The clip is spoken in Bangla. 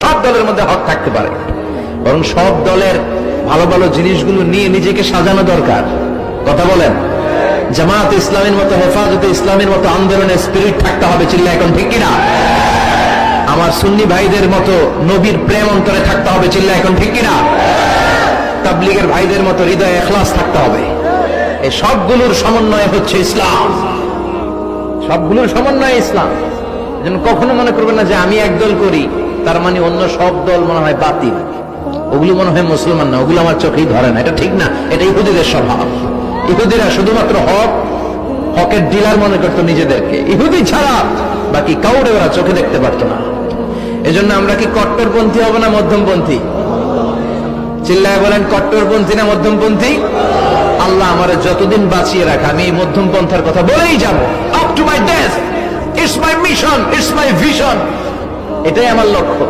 সব দলের মধ্যে হক থাকতে পারে, বরং সব দলের ভালো ভালো জিনিসগুলো নিয়ে নিজেকে সাজানো দরকার। কথা বলেন? জামাত ইসলামের মতো, হেফাজতে ইসলামের মতো আন্দোলনের স্পিরিট থাকতে হবে, চিল্লা এখন ঠিক কিনা? আমার সুন্নি ভাইদের মতো নবীর প্রেম অন্তরে থাকতে হবে, চিল্লা এখন ঠিক কিনা? তাবলীগের ভাইদের মতো হৃদয়ে ইখলাস থাকতে হবে। এই সবগুলোর সমন্বয় হচ্ছে ইসলাম, সবগুলোর সমন্বয় ইসলাম। এজন্য কখনো মনে করবেন না যে আমি একদল করি তার মানে অন্য সব দল মনে হয় বাতিল, ওগুলো মনে হয় মুসলমান না, ওগুলো আমার চোখেই ধরে না। এটা ঠিক না, এটা ইহুদিদের স্বভাব। ইহুদিরা শুধুমাত্র হকের ডিলার মনে করতো নিজেদেরকে, ইহুদি ছাড়া বাকি কাউরে ওরা চোখে দেখতে পারতো না। এজন্য আমরা কি কট্টরপন্থী হব না মধ্যমপন্থী? চিল্লায় বলেন, কট্টরপন্থী না মধ্যমপন্থী? আল্লাহ আমারে যতদিন বাঁচিয়ে রাখা আমি এই মধ্যমপন্থার কথা বলেই যাব, up to my death. It's my mission, it's my vision, এটাই আমার লক্ষ্য।